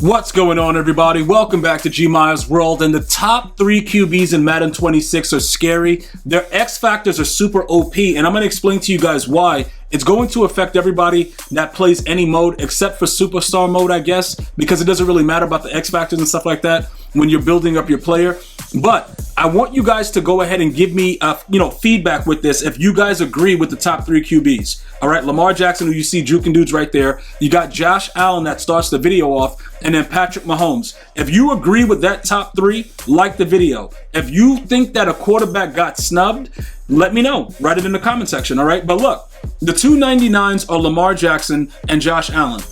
What's going on, everybody? Welcome back to GmiasWorld. And the top 3 QBs in Madden 26 are scary. Their X factors are super OP, and I'm going to explain to you guys why. It's going to affect everybody that plays any mode except for superstar mode, I guess, because it doesn't really matter about the X factors and stuff like that when you're building up your player. But I want you guys to go ahead and give me feedback with this if you guys agree with the top 3 QBs. All right, Lamar Jackson, who you see juking dudes right there. You got Josh Allen that starts the video off, and then Patrick Mahomes. If you agree with that top 3, like the video. If you think that a quarterback got snubbed, let me know. Write it in the comment section, all right? But look, the 299s are Lamar Jackson and Josh Allen.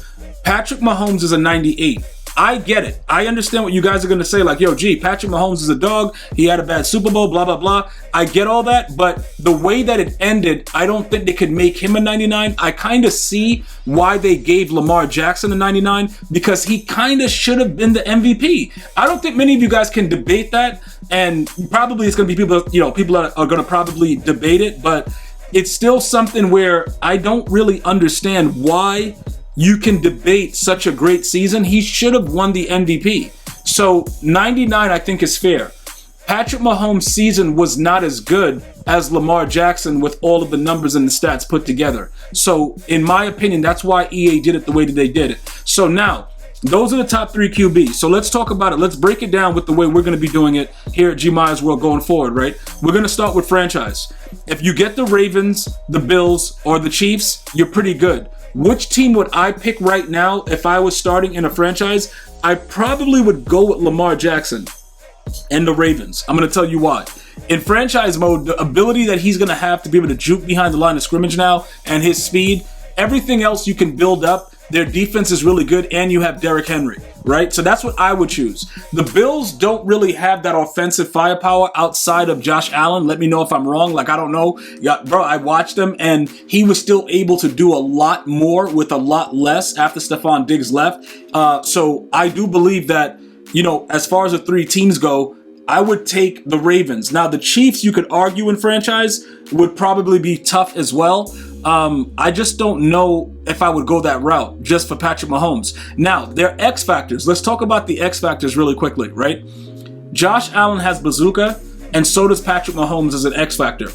Patrick Mahomes is a 98. I get it. I understand what you guys are going to say, like, yo, gee, Patrick Mahomes is a dog. He had a bad Super Bowl, blah, blah, blah. I get all that, but the way that it ended, I don't think they could make him a 99. I kind of see why they gave Lamar Jackson a 99, because he kind of should have been the MVP. I don't think many of you guys can debate that, and probably it's going to be people that are going to probably debate it, but it's still something where I don't really understand why you can debate such a great season. He should have won the MVP. So 99, I think, is fair. Patrick Mahomes' season was not as good as Lamar Jackson with all of the numbers and the stats put together. So in my opinion, that's why EA did it the way that they did it. So now, those are the top 3 QBs. So let's talk about it. Let's break it down with the way we're going to be doing it here at GmiasWorld going forward, right? We're going to start with franchise. If you get the Ravens, the Bills, or the Chiefs, you're pretty good. Which team would I pick right now if I was starting in a franchise? I probably would go with Lamar Jackson and the Ravens. I'm going to tell you why. In franchise mode, the ability that he's going to have to be able to juke behind the line of scrimmage now and his speed, everything else you can build up. Their defense is really good, and you have Derrick Henry, right? So that's what I would choose. The Bills don't really have that offensive firepower outside of Josh Allen. Let me know if I'm wrong. Like, I don't know. Yeah, bro, I watched him, and he was still able to do a lot more with a lot less after Stephon Diggs left. So I do believe that, as far as the 3 teams go, I would take the Ravens. Now, the Chiefs, you could argue in franchise, would probably be tough as well. I just don't know if I would go that route just for Patrick Mahomes. Now, their X factors. Let's talk about the X factors really quickly, right? Josh Allen has bazooka, and so does Patrick Mahomes as an X factor,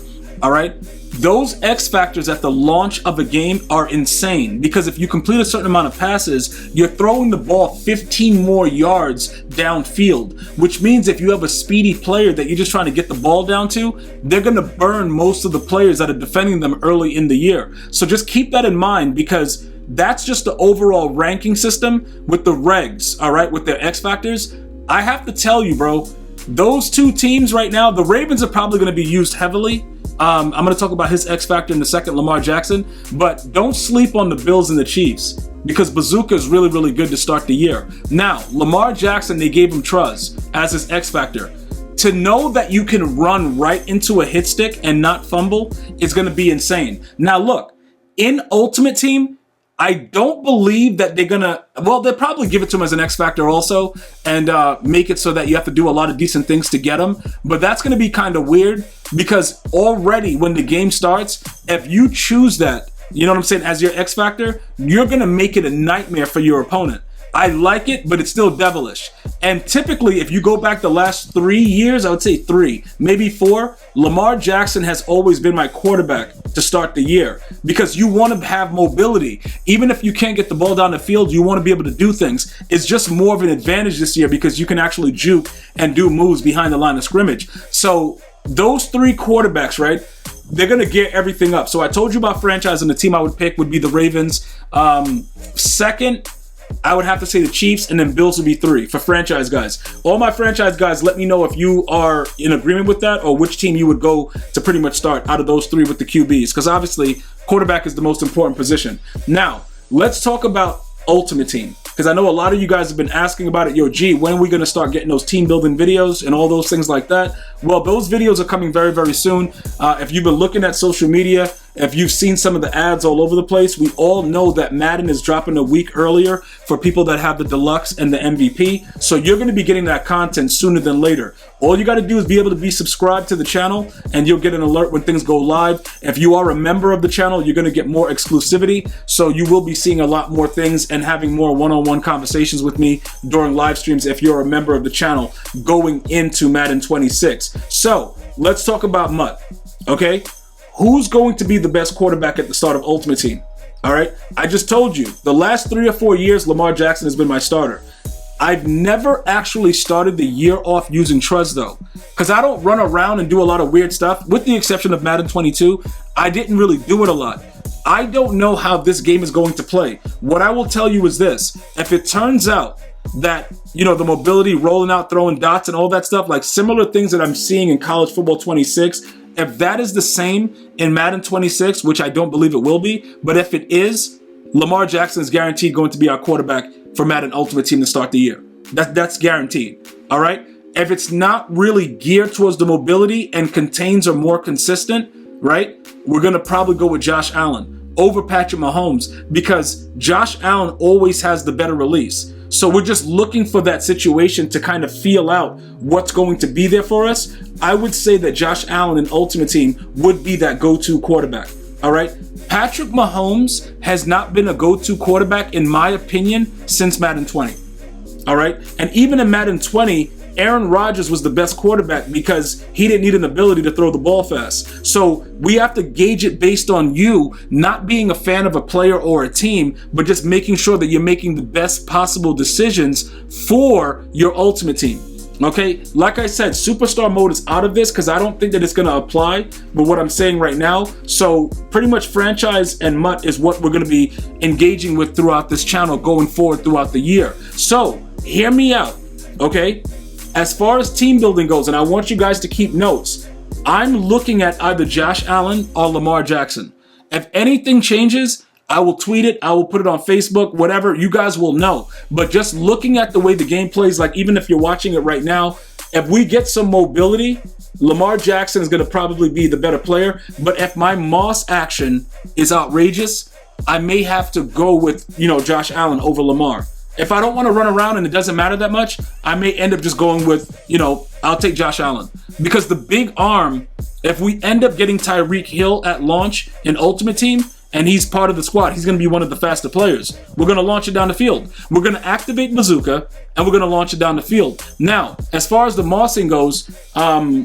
all right? Those X factors at the launch of a game are insane, because if you complete a certain amount of passes, you're throwing the ball 15 more yards downfield, which means if you have a speedy player that you're just trying to get the ball down to, they're going to burn most of the players that are defending them early in the year. So just keep that in mind, because that's just the overall ranking system with the regs, all right, with their X factors. I have to tell you, bro, those 2 teams right now, the Ravens are probably going to be used heavily. I'm going to talk about his X factor in a second, Lamar Jackson, but don't sleep on the Bills and the Chiefs, because bazooka is really, really good to start the year. Now, Lamar Jackson, they gave him Truz as his X factor. To know that you can run right into a hit stick and not fumble is going to be insane. Now, look, in Ultimate Team, I don't believe that they're going to, well, they'll probably give it to him as an X factor also and make it so that you have to do a lot of decent things to get him. But that's going to be kind of weird, because already when the game starts, if you choose that, you know what I'm saying, as your X factor, you're going to make it a nightmare for your opponent. I like it, but it's still devilish. And typically, if you go back the last 3 years, I would say 3, maybe 4, Lamar Jackson has always been my quarterback to start the year, because you want to have mobility. Even if you can't get the ball down the field, you want to be able to do things. It's just more of an advantage this year because you can actually juke and do moves behind the line of scrimmage. So those 3 quarterbacks, right, they're going to gear everything up. So I told you about franchise, and the team I would pick would be the Ravens. Second, I would have to say the Chiefs, and then Bills would be 3 for franchise guys. All my franchise guys, let me know if you are in agreement with that, or which team you would go to pretty much start out of those 3 with the QBs, because obviously quarterback is the most important position. Now, let's talk about Ultimate Team, because I know a lot of you guys have been asking about it. Yo, G, when are we going to start getting those team building videos and all those things like that? Well, those videos are coming very, very soon. If you've been looking at social media, If you've seen some of the ads all over the place, we all know that Madden is dropping a week earlier for people that have the Deluxe and the MVP. So you're going to be getting that content sooner than later. All you got to do is be able to be subscribed to the channel, and you'll get an alert when things go live. If you are a member of the channel, you're going to get more exclusivity. So you will be seeing a lot more things and having more one-on-one conversations with me during live streams if you're a member of the channel going into Madden 26. So let's talk about Mutt, okay? Who's going to be the best quarterback at the start of Ultimate Team? All right, I just told you, the last 3 or 4 years, Lamar Jackson has been my starter. I've never actually started the year off using Truz though, because I don't run around and do a lot of weird stuff. With the exception of Madden 22, I didn't really do it a lot. I don't know how this game is going to play. What I will tell you is this: if it turns out that, you know, the mobility, rolling out, throwing dots and all that stuff, like similar things that I'm seeing in College Football 26, if that is the same in Madden 26, which I don't believe it will be, but if it is, Lamar Jackson is guaranteed going to be our quarterback for Madden Ultimate Team to start the year. That's guaranteed. All right. If it's not really geared towards the mobility and contains are more consistent, right, we're going to probably go with Josh Allen over Patrick Mahomes, because Josh Allen always has the better release. So we're just looking for that situation to kind of feel out what's going to be there for us. I would say that Josh Allen in Ultimate Team would be that go-to quarterback. All right. Patrick Mahomes has not been a go-to quarterback, in my opinion, since Madden 20. All right. And even in Madden 20, Aaron Rodgers was the best quarterback because he didn't need an ability to throw the ball fast. So we have to gauge it based on you not being a fan of a player or a team, but just making sure that you're making the best possible decisions for your Ultimate Team. Okay, like I said, superstar mode is out of this because I don't think that it's going to apply with what I'm saying right now. So pretty much franchise and Mutt is what we're going to be engaging with throughout this channel going forward throughout the year. So hear me out, okay? As far as team building goes, and I want you guys to keep notes, I'm looking at either Josh Allen or Lamar Jackson. If anything changes, I will tweet it, I will put it on Facebook, whatever, you guys will know. But just looking at the way the game plays, like even if you're watching it right now, if we get some mobility, Lamar Jackson is going to probably be the better player. But if my Moss action is outrageous, I may have to go with, you know, Josh Allen over Lamar. If I don't want to run around and it doesn't matter that much, I may end up just going with, you know, I'll take Josh Allen. Because the big arm, if we end up getting Tyreek Hill at launch in Ultimate Team, and he's part of the squad, he's going to be one of the faster players. We're going to launch it down the field. We're going to activate Bazooka, and we're going to launch it down the field. Now, as far as the mossing goes,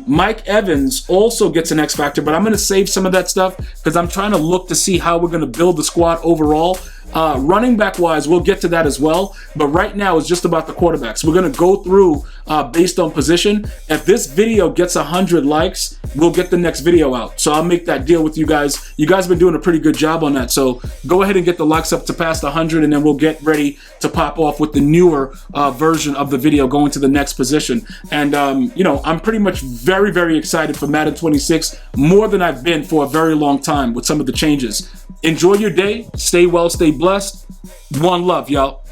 Mike Evans also gets an X Factor, but I'm going to save some of that stuff because I'm trying to look to see how we're going to build the squad overall. Running back wise, we'll get to that as well. But right now, it's just about the quarterbacks. We're going to go through based on position. If this video gets 100 likes, we'll get the next video out. So I'll make that deal with you guys. You guys have been doing a pretty good job on that. So go ahead and get the likes up to past 100, and then we'll get ready to pop off with the newer version of the video going to the next position. And, you know, I'm pretty much very, very excited for Madden 26, more than I've been for a very long time with some of the changes. Enjoy your day. Stay well, stay blessed. One love, y'all.